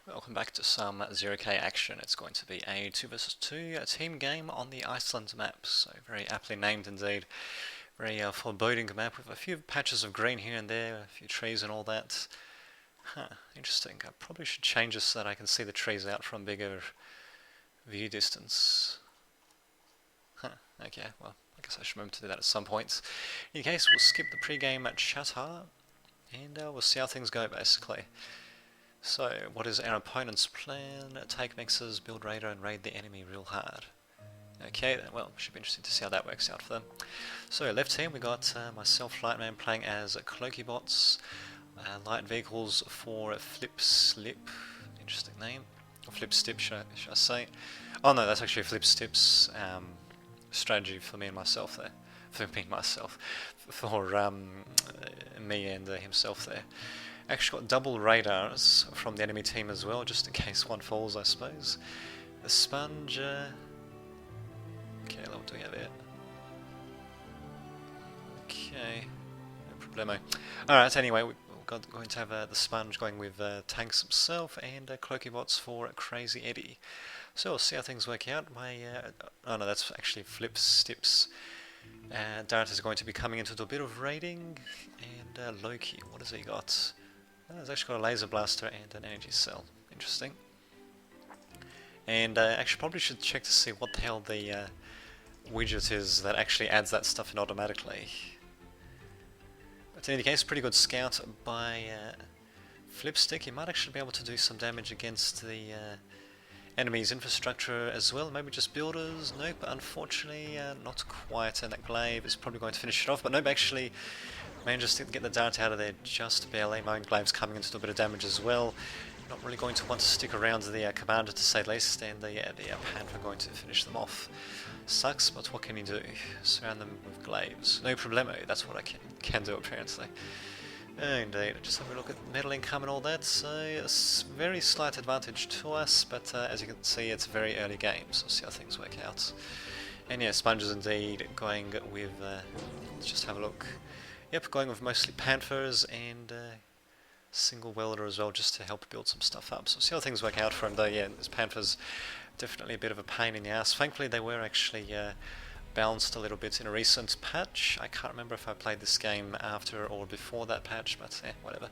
Welcome back to some 0k action. It's going to be a 2 versus 2 team game on the Iceland map, so very aptly named indeed. Very foreboding map with a few patches of green here and there, a few trees and all that. Interesting. I probably should change this so that I can see the trees out from bigger view distance. Okay, well, I guess I should remember to do that at some point. In any case, we'll skip the pre-game chatter and we'll see how things go basically. So, what is our opponent's plan? Take mixers, build radar, and raid the enemy real hard. Okay, then, well, should be interesting to see how that works out for them. So, left team, we got myself, Lightman, playing as Cloaky Bots, light vehicles for Flip Slip, interesting name, or Flip Stip, should I say. Oh no, that's actually Flip Stip's strategy for me and myself there. For me and myself. For me and himself there. Actually got double radars from the enemy team as well, just in case one falls, I suppose. The sponge... okay, what do we have here? Okay, no problemo. Alright, anyway, we're going to have the sponge going with tanks himself and Cloaky Bots for Crazy Eddie. So we'll see how things work out. My oh no, that's actually Flip Stips. Dart is going to be coming into a bit of raiding, and Loki, what has he got? He's actually got a laser blaster and an energy cell. Interesting. And actually probably should check to see what the hell the widget is that actually adds that stuff in automatically. But in any case, pretty good scout by Flipstick. He might actually be able to do some damage against the enemy's infrastructure as well. Maybe just builders. Nope, unfortunately not quite. And that glaive is probably going to finish it off. But nope, actually manages to get the dart out of there just barely. My own glaive's coming in to do a bit of damage as well. Not really going to want to stick around the commander to say the least, and the Panther going to finish them off. Sucks, but what can you do? Surround them with glaives. No problemo, that's what I can do apparently. Indeed, just have a look at metal income and all that, so a very slight advantage to us, but as you can see it's very early game, so see how things work out. And yeah, Sponge is indeed going with, let's just have a look. Yep, going with mostly Panthers and single welder as well, just to help build some stuff up. So see how things work out for him though. Yeah, this Panthers definitely a bit of a pain in the ass. Thankfully they were actually balanced a little bit in a recent patch. I can't remember if I played this game after or before that patch, but yeah, whatever.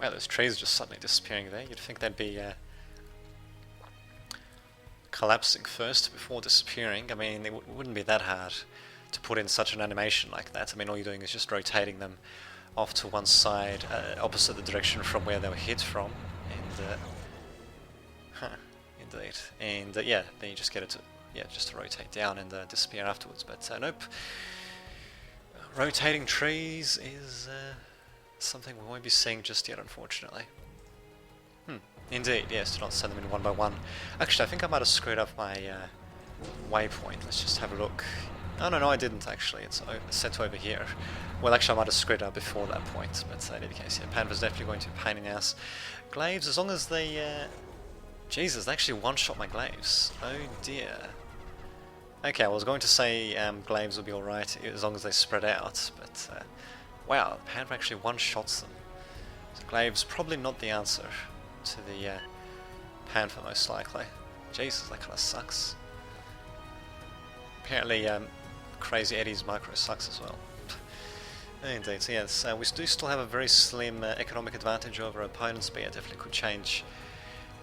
Wow, those trees are just suddenly disappearing there. You'd think they'd be collapsing first before disappearing. I mean, it wouldn't be that hard to put in such an animation like that. I mean, all you're doing is just rotating them off to one side, opposite the direction from where they were hit from, and indeed, and yeah, then you just get it to, just to rotate down and disappear afterwards. But nope, rotating trees is something we won't be seeing just yet, unfortunately. Indeed, yes, do not send them in one by one. Actually, I think I might have screwed up my waypoint. Let's just have a look. Oh no, I didn't actually. It's set over here. Well, actually, I might have screwed up before that point, but in any case, yeah, Panther's definitely going to be a pain in the ass. Glaives, as long as they... Jesus, they actually one-shot my glaives. Oh dear. Okay, I was going to say glaives would be alright as long as they spread out, but wow, Panther actually one-shots them. So glaives probably not the answer to the Panther, most likely. Jesus, that kind of sucks. Apparently, Crazy Eddie's micro sucks as well. Indeed, so yes, we do still have a very slim economic advantage over opponents, but yeah, definitely could change.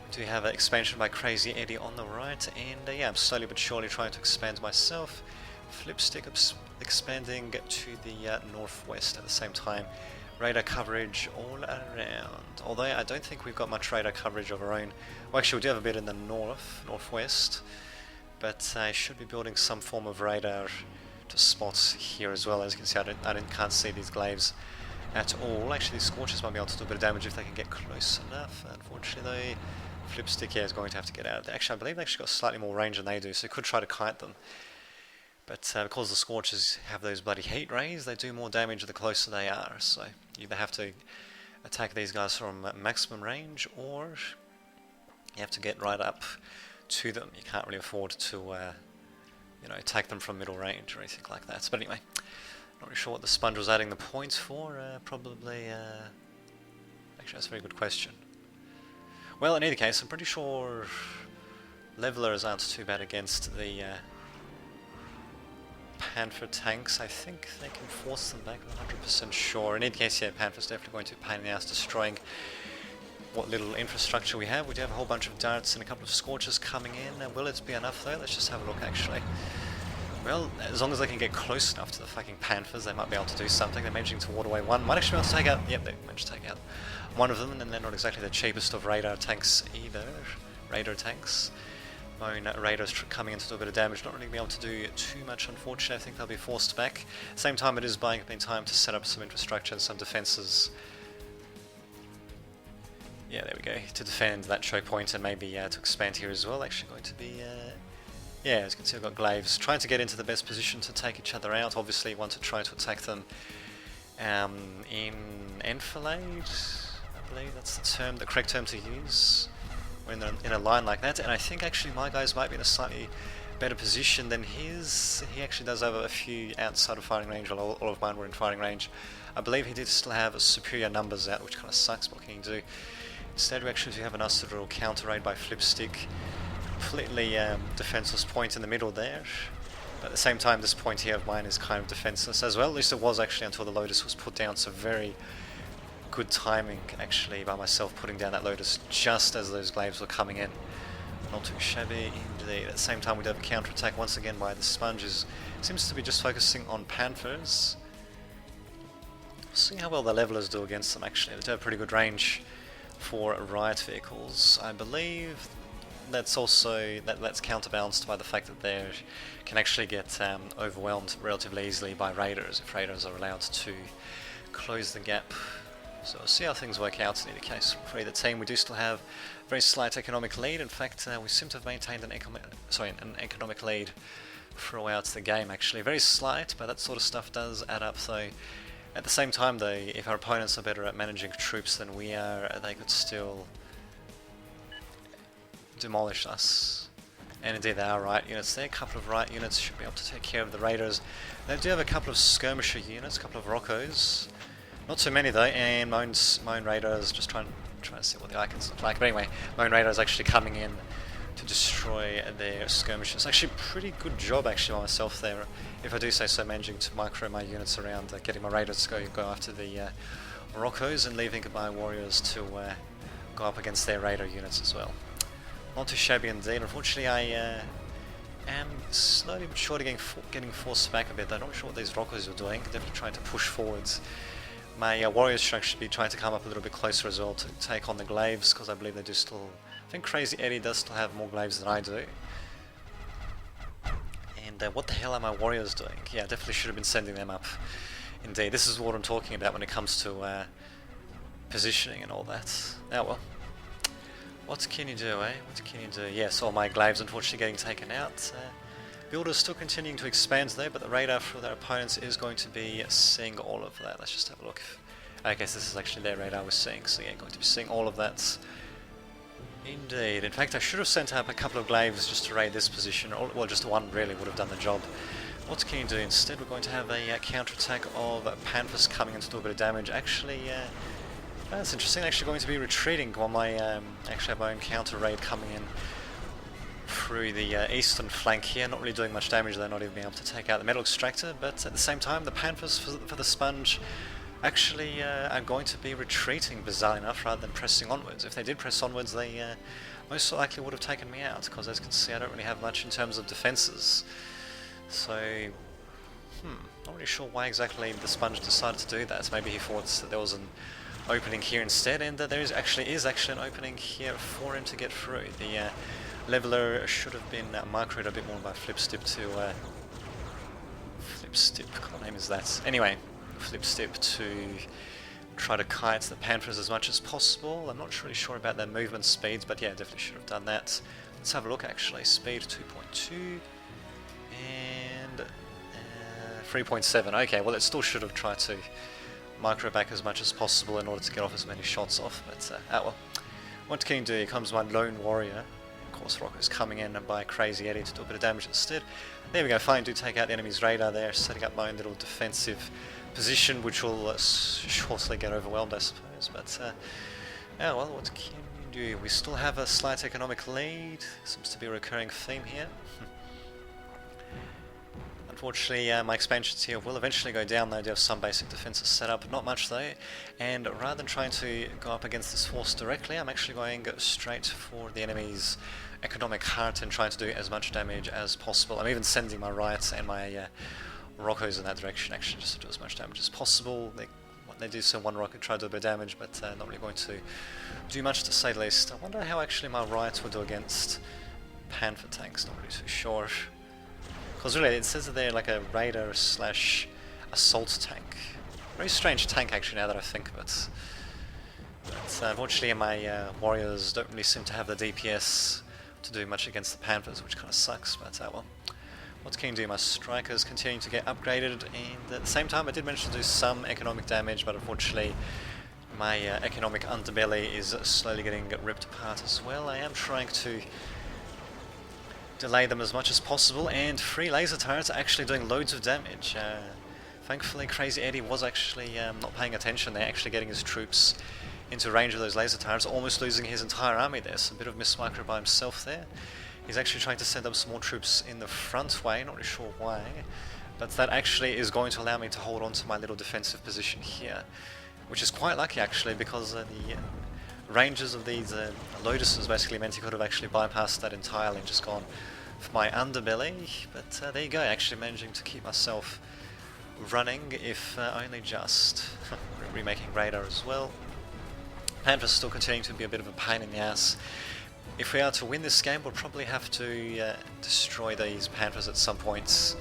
We do have an expansion by Crazy Eddie on the right, and yeah, I'm slowly but surely trying to expand myself. Flipstick expanding to the northwest at the same time. Radar coverage all around, although I don't think we've got much radar coverage of our own. Well, actually we do have a bit in the northwest, but I should be building some form of radar to spot here as well. As you can see, I can't see these glaives at all. Actually, these scorchers might be able to do a bit of damage if they can get close enough. Unfortunately, though, Flipstick here is going to have to get out. Actually, I believe they actually got slightly more range than they do, so you could try to kite them. But because the scorchers have those bloody heat rays, they do more damage the closer they are. So you either have to attack these guys from maximum range, or you have to get right up to them. You can't really afford to attack them from middle range or anything like that. But anyway, not really sure what the sponge was adding the points for. Probably Actually, that's a very good question. Well, in either case, I'm pretty sure levelers aren't too bad against the Panther tanks. I think they can force them back, I'm 100% sure. In any case, yeah, Panther's definitely going to be a pain in the ass destroying what little infrastructure we have. We do have a whole bunch of darts and a couple of scorches coming in. Will it be enough though? Let's just have a look actually. Well, as long as they can get close enough to the fucking Panthers, they might be able to do something. They're managing to ward away one. Might actually be able to take out... Yep, they managed to take out one of them, and then they're not exactly the cheapest of radar tanks either. Radar tanks. Bone Raiders coming in to do a bit of damage, not really being able to do too much, unfortunately. I think they'll be forced back. At the same time, it is buying up in time to set up some infrastructure and some defences. Yeah, there we go. To defend that choke point and maybe to expand here as well. Actually going to be... yeah, as you can see, I've got glaives. Trying to get into the best position to take each other out. Obviously, want to try to attack them in enfilade, I believe that's the correct term to use. When they're in a line like that, and I think actually my guys might be in a slightly better position than his. He actually does have a few outside of firing range, while all of mine were in firing range. I believe he did still have superior numbers out, which kind of sucks. What can you do? Instead, we actually have a nice little counter raid by Flipstick. Completely defenseless point in the middle there. But at the same time, this point here of mine is kind of defenseless as well. At least it was actually until the Lotus was put down, so very good timing actually by myself putting down that Lotus just as those glaives were coming in. Not too shabby indeed. At the same time, we do have a counter-attack once again by the Sponges. Seems to be just focusing on Panthers. See how well the levelers do against them actually. They do have pretty good range for riot vehicles. I believe that's also that's counterbalanced by the fact that they can actually get overwhelmed relatively easily by raiders if raiders are allowed to close the gap. So we'll see how things work out in either case. For either team, we do still have a very slight economic lead. In fact, we seem to have maintained an economic lead throughout the game actually. Very slight, but that sort of stuff does add up though. At the same time though, if our opponents are better at managing troops than we are, they could still demolish us. And indeed they are riot units there. A couple of riot units should be able to take care of the raiders. They do have a couple of skirmisher units, a couple of Roccos. Not too many though, and my own Raiders, just trying to see what the icons look like. But anyway, my own Raider is actually coming in to destroy their skirmishers. Actually a pretty good job actually by myself there, if I do say so, managing to micro my units around, getting my Raiders to go after the Roccos and leaving my warriors to go up against their Raider units as well. Not too shabby indeed. Unfortunately I am slowly but surely getting forced back a bit. I'm not sure what these Roccos are doing, definitely trying to push forwards. My warriors should actually be trying to come up a little bit closer as well to take on the glaives, because I believe they do still... I think Crazy Eddie does still have more glaives than I do. And what the hell are my warriors doing? Yeah, definitely should have been sending them up. Indeed, this is what I'm talking about when it comes to positioning and all that. Oh well. What can you do, eh? What can you do? Yes, all my glaives unfortunately getting taken out. Builders still continuing to expand though, but the radar for their opponents is going to be seeing all of that. Let's just have a look. I guess this is actually their radar we're seeing, so yeah, going to be seeing all of that. Indeed. In fact, I should have sent up a couple of glaives just to raid this position. Well, just one really would have done the job. What can you do? Instead, we're going to have a counter-attack of Panthers coming in to do a bit of damage. Actually, that's interesting. Actually going to be retreating while my actually have my own counter raid coming in through the eastern flank here. Not really doing much damage, they're not even being able to take out the metal extractor, but at the same time the Panthers for the sponge actually are going to be retreating, bizarrely enough, rather than pressing onwards. If they did press onwards, they most likely would have taken me out, because as you can see I don't really have much in terms of defences. So, not really sure why exactly the sponge decided to do that. Maybe he thought that there was an opening here instead, and that there is actually an opening here for him to get through. The leveler should have been microed a bit more by Flipstip to... Flipstip, what name is that? Anyway, Flipstip to try to kite the Panthers as much as possible. I'm not really sure about their movement speeds, but yeah, definitely should have done that. Let's have a look actually. Speed 2.2 and 3.7. Okay, well it still should have tried to micro back as much as possible in order to get off as many shots off, but well. What can you do? Here comes my lone warrior. Of course, Rocco's coming in by Crazy Eddie to do a bit of damage instead. There we go, finally do take out the enemy's radar there, setting up my own little defensive position, which will shortly get overwhelmed, I suppose. But Oh well, what can you do? We still have a slight economic lead. Seems to be a recurring theme here. Unfortunately, my expansions here will eventually go down. They do have some basic defenses set up, not much though. And rather than trying to go up against this force directly, I'm actually going straight for the enemy's economic heart and trying to do as much damage as possible. I'm even sending my riots and my rockos in that direction, actually, just to do as much damage as possible. They do send one rocket, try to do a bit of damage, but not really going to do much, to say the least. I wonder how actually my riots will do against Panther tanks, not really too sure. Because really, it says that they're like a raider slash assault tank. Very strange tank, actually, now that I think of it. But unfortunately, my warriors don't really seem to have the DPS to do much against the Panthers, which kind of sucks, but well. What can you do? My strikers continue to get upgraded, and at the same time I did manage to do some economic damage, but unfortunately my economic underbelly is slowly getting ripped apart as well. I am trying to delay them as much as possible, and 3 laser turrets are actually doing loads of damage. Thankfully Crazy Eddie was actually not paying attention. They're actually getting his troops into range of those laser turrets, almost losing his entire army there, so a bit of mismicro by himself there. He's actually trying to send up some more troops in the front way, not really sure why, but that actually is going to allow me to hold on to my little defensive position here, which is quite lucky actually, because the ranges of these lotuses basically meant he could have actually bypassed that entirely and just gone for my underbelly, but there you go, actually managing to keep myself running, if only just. Remaking radar as well. Panthers still continuing to be a bit of a pain in the ass. If we are to win this game, we'll probably have to destroy these Panthers at some points.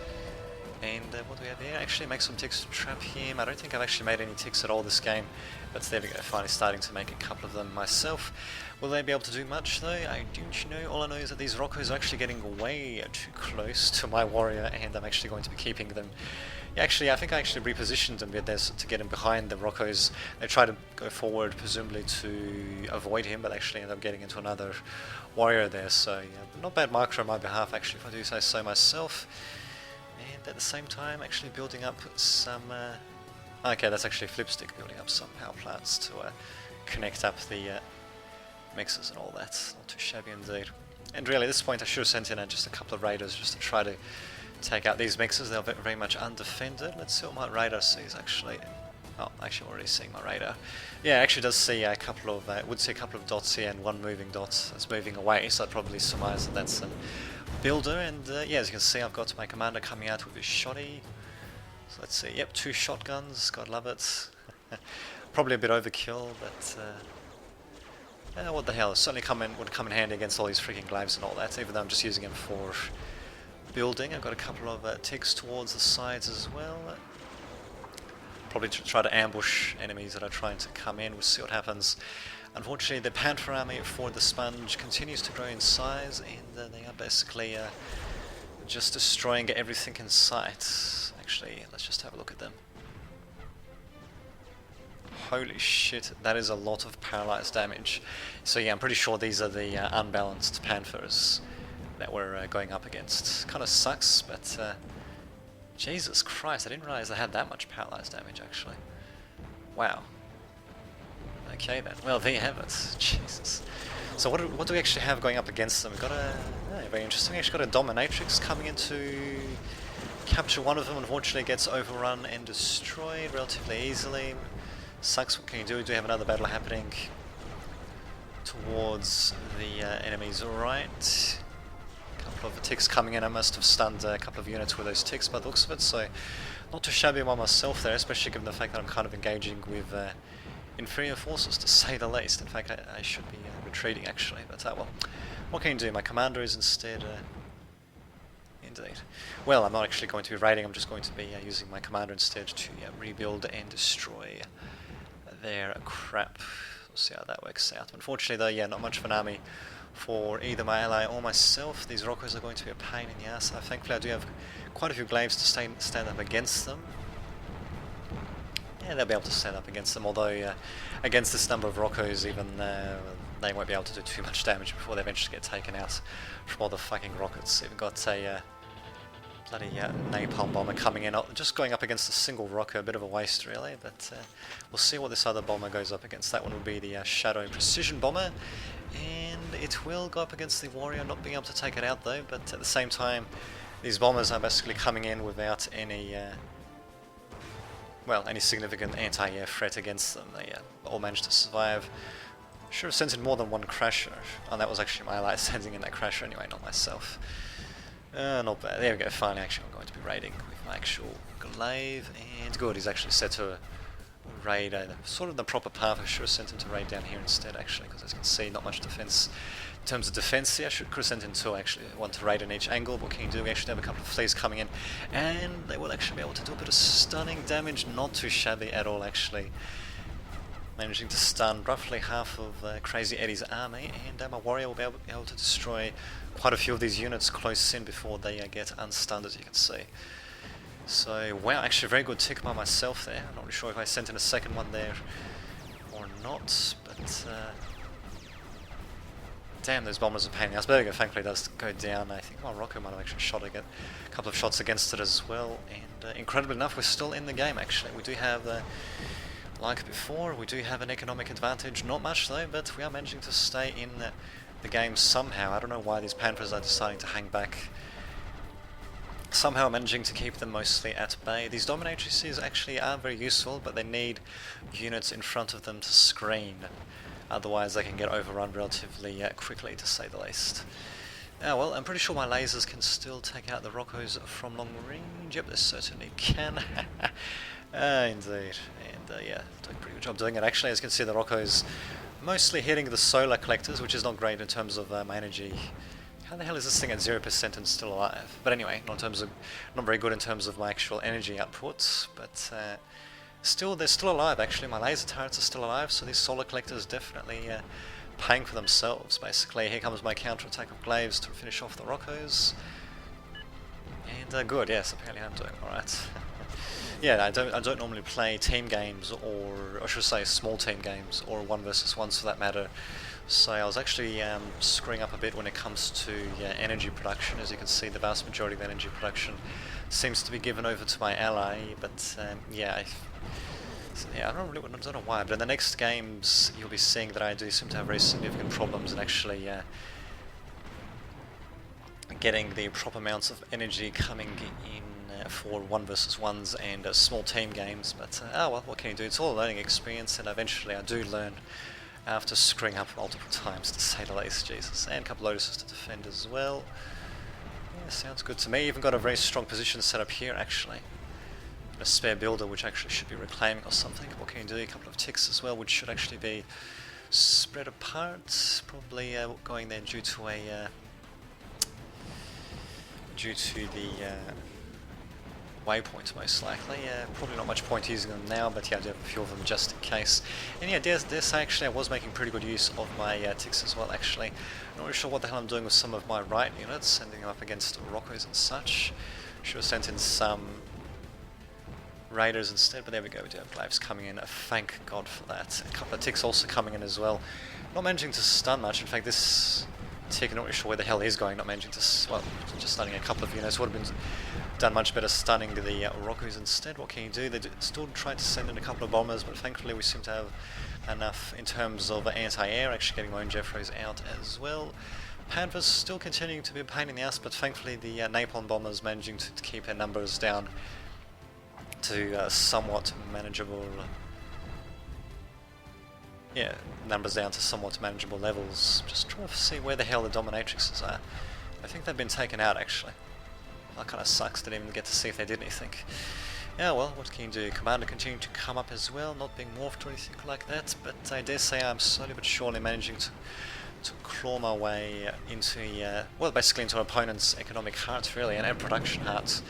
And what do we have here? Actually make some ticks to trap him. I don't think I've actually made any ticks at all this game, but there we go, finally starting to make a couple of them myself. Will they be able to do much though? I don't know. All I know is that these Rockos are actually getting way too close to my warrior, and I'm actually going to be keeping them. Actually, I think I actually repositioned them a bit there to get him behind the Rockos. They try to go forward, presumably to avoid him, but actually end up getting into another warrior there. So, yeah, not bad marker on my behalf, actually, if I do say so myself. And at the same time, actually building up some... okay, that's actually Flipstick building up some power plants to connect up the mixers and all that. Not too shabby indeed. And really, at this point, I should have sent in just a couple of raiders just to try to take out these mixers. They're very much undefended. Let's see what my radar sees actually. Oh, actually already seeing my radar. Yeah, it actually does see a couple of, would see a couple of dots here and one moving dot that's moving away, so I'd probably surmise that that's a builder. And yeah, as you can see, I've got my commander coming out with his shotty. So let's see, yep, 2 shotguns, God love it. Probably a bit overkill, but what the hell, it certainly would come in handy against all these freaking glaives and all that, even though I'm just using them for building. I've got a couple of ticks towards the sides as well. Probably to try to ambush enemies that are trying to come in. We'll see what happens. Unfortunately, the Panther army for the Sponge continues to grow in size, and they are basically just destroying everything in sight. Actually, let's just have a look at them. Holy shit, that is a lot of paralyzed damage. So yeah, I'm pretty sure these are the unbalanced Panthers that we're going up against. Kind of sucks, but Jesus Christ, I didn't realize they had that much paralyzed damage actually. Wow. Okay then, well there you have it. Jesus. So what do we actually have going up against them? We've got a, very interesting, we actually got a Dominatrix coming in to capture one of them. Unfortunately it gets overrun and destroyed relatively easily. Sucks, what can you do? We do have another battle happening towards the enemy's right. Couple of ticks coming in. I must have stunned a couple of units with those ticks by the looks of it, so not too shabby by myself there, especially given the fact that I'm kind of engaging with inferior forces, to say the least. In fact, I should be retreating actually, but well, what can you do? My commander is instead... indeed. Well, I'm not actually going to be raiding, I'm just going to be using my commander instead to rebuild and destroy their crap. We'll see how that works out. Unfortunately though, yeah, not much of an army for either my ally or myself. These Rockos are going to be a pain in the ass. Thankfully I do have quite a few glaives to stand up against them. Yeah, they'll be able to stand up against them, although against this number of Rockos even they won't be able to do too much damage before they eventually get taken out from all the fucking rockets. Even got a bloody napalm bomber coming in, just going up against a single rocker, a bit of a waste really, but we'll see what this other bomber goes up against. That one will be the Shadow Precision Bomber, and it will go up against the Warrior, not being able to take it out though, but at the same time, these bombers are basically coming in without any, well, any significant anti-air threat against them. They all managed to survive. Should have sent in more than one crasher. Oh, that was actually my ally sending in that crasher anyway, not myself. Not bad. There we go. Finally, actually, I'm going to be raiding with my actual glaive, and good. He's actually set to raid sort of the proper path. I should have sent him to raid down here instead, actually, because as you can see, not much defense. In terms of defense here, could have sent in two actually. One to raid in each angle. What can you do? We actually have a couple of fleas coming in, and they will actually be able to do a bit of stunning damage. Not too shabby at all, actually. Managing to stun roughly half of Crazy Eddie's army, and my warrior will be able to destroy quite a few of these units close in before they get unstunned, as you can see. So, wow, actually a very good tick by myself there. I'm not really sure if I sent in a second one there or not, but damn, those bombers are a pain in the ass. But there we go, thankfully it does go down. I think my Rocco might have actually shot a couple of shots against it as well, and incredibly enough, we're still in the game actually. We do have like before, we do have an economic advantage, not much though, but we are managing to stay in the game somehow. I don't know why these Panthers are deciding to hang back. Somehow managing to keep them mostly at bay. These Dominatrices actually are very useful, but they need units in front of them to screen. Otherwise they can get overrun relatively quickly, to say the least. Oh well, I'm pretty sure my lasers can still take out the Roccos from long range. Yep, they certainly can. Indeed. And yeah, doing a pretty good job doing it. Actually, as you can see, the Roccos mostly hitting the solar collectors, which is not great in terms of my energy. How the hell is this thing at 0% and still alive? But anyway, not very good in terms of my actual energy output, but they're still alive actually. My laser turrets are still alive, so these solar collectors definitely paying for themselves, basically. Here comes my counter-attack of glaives to finish off the Roccos. And good, yes, apparently I'm doing alright. Yeah, I don't normally play team games, or I should say small team games, or 1 versus 1s for that matter. So I was actually screwing up a bit when it comes to energy production. As you can see, the vast majority of energy production seems to be given over to my ally, but yeah, I don't know why, but in the next games you'll be seeing that I do seem to have very significant problems in actually getting the proper amounts of energy coming in for 1 versus 1s and small team games, but oh well, what can you do? It's all a learning experience, and eventually I do learn after screwing up multiple times, to say the least. Jesus. And a couple Lotuses to defend as well. Yeah, sounds good to me. Even got a very strong position set up here actually. A spare builder which actually should be reclaiming or something. What can you do? A couple of ticks as well, which should actually be spread apart. Probably going there due to the waypoint most likely. Probably not much point using them now, but yeah, I do have a few of them just in case. And yeah, dare say actually I was making pretty good use of my ticks as well actually. Not really sure what the hell I'm doing with some of my right units, sending them up against Roccos and such. Should have sent in some raiders instead, but there we go, we do have glaives coming in. Thank God for that. A couple of ticks also coming in as well. Not managing to stun much. In fact, this tick, I'm not really sure where the hell he's going, not managing to, well, just stunning a couple of units. Would have been done much better stunning the Roccos instead. What can you do? They still tried to send in a couple of bombers, but thankfully we seem to have enough in terms of anti-air, actually getting my own Jeffros out as well. Panthers still continuing to be a pain in the ass, but thankfully the napalm bombers managing to keep their numbers down to somewhat manageable. Yeah, numbers down to somewhat manageable levels. Just trying to see where the hell the dominatrixes are. I think they've been taken out actually. That kind of sucks, didn't even get to see if they did anything. Yeah, well, what can you do? Commander continuing to come up as well, not being morphed or anything like that, but I dare say I'm slowly but surely managing to claw my way into, well, basically into an opponent's economic heart really, and production heart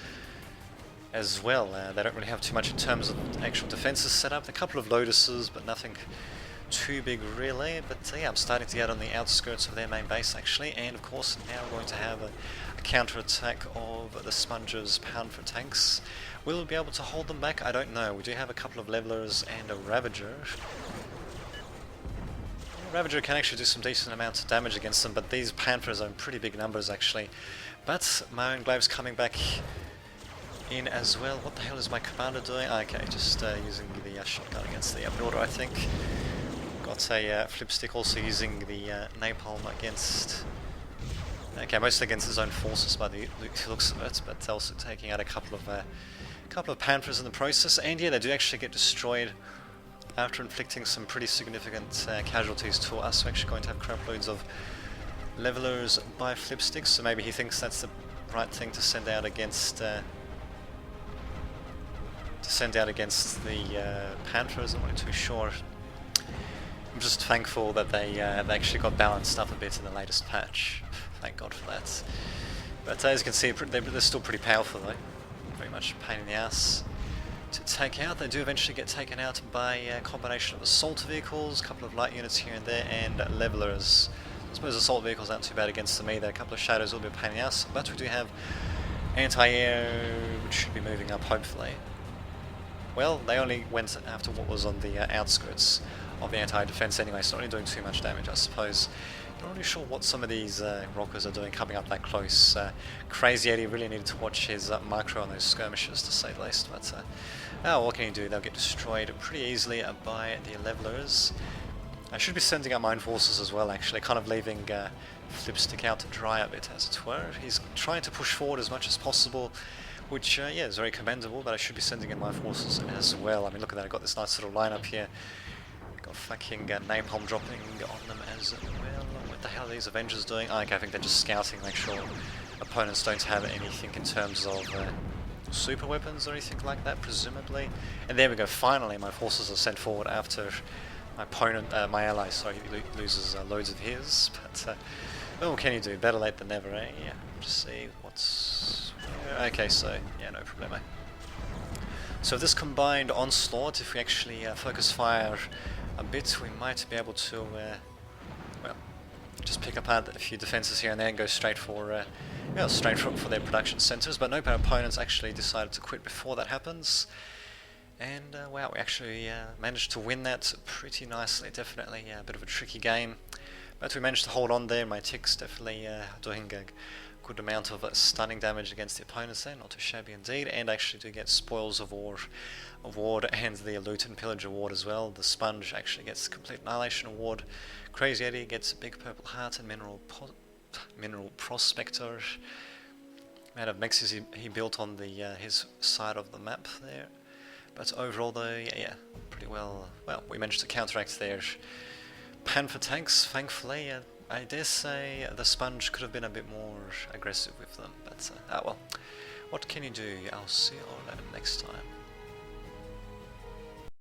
as well. They don't really have too much in terms of actual defences set up. A couple of Lotuses, but nothing too big really, but yeah, I'm starting to get on the outskirts of their main base actually, and of course now we're going to have a counter-attack of the Sponges pound for tanks. Will we be able to hold them back? I don't know. We do have a couple of Levelers and a Ravager. Ravager can actually do some decent amounts of damage against them, but these Panthers are in pretty big numbers actually. But my own glaives coming back in as well. What the hell is my commander doing? Okay, just using the shotgun against the builder, I think. Got a flipstick also using the napalm against... Okay, mostly against his own forces by the looks of it, but also taking out a couple of panthers in the process. And yeah, they do actually get destroyed after inflicting some pretty significant casualties to us. We're actually going to have crap loads of levelers by flipsticks, so maybe he thinks that's the right thing to send out against the panthers. I'm not too sure. I'm just thankful that they actually got balanced up a bit in the latest patch. Thank God for that. But as you can see, they're still pretty powerful though. Very much a pain in the ass to take out. They do eventually get taken out by a combination of assault vehicles, a couple of light units here and there, and levelers. I suppose assault vehicles aren't too bad against them either. A couple of shadows will be a pain in the ass, but we do have anti-air, which should be moving up hopefully. Well, they only went after what was on the outskirts of the anti-defense anyway, so not really doing too much damage, I suppose. Not really sure what some of these rockers are doing coming up that close. Crazy Eddie really needed to watch his micro on those skirmishes, to say the least, but oh, what can you do? They'll get destroyed pretty easily by the levelers. I should be sending out mine forces as well, actually, kind of leaving Flipstick out to dry a bit, as it were. He's trying to push forward as much as possible, which, yeah, is very commendable, but I should be sending in my forces as well. I mean, look at that, I've got this nice little lineup here. Got fucking napalm dropping on them as well. What the hell are these Avengers doing? Oh, okay, I think they're just scouting, make sure opponents don't have anything in terms of super weapons or anything like that, presumably. And there we go, finally my forces are sent forward after my opponent, my ally, sorry, loses loads of his. But, oh, what can you do? Better late than never, eh? Yeah, just see what's... Okay, so, yeah, no problemo. So this combined onslaught, if we actually focus fire a bit, we might be able to, well, just pick apart a few defenses here and there and go straight for, for their production centers. But nope, our opponents actually decided to quit before that happens. And wow, we actually managed to win that pretty nicely. Definitely a bit of a tricky game, but we managed to hold on there. My ticks definitely doing a good amount of stunning damage against the opponents there, not too shabby indeed, and actually do get Spoils of War award and the Loot and Pillage award as well. The Sponge actually gets Complete Annihilation award. Crazy Eddie gets a big purple heart and Mineral Prospector. Amount of mexes he built on the his side of the map there. But overall though, yeah, pretty well, we managed to counteract their Panther tanks, thankfully. I dare say the Sponge could have been a bit more aggressive with them, but oh well, what can you do? I'll see you all next time.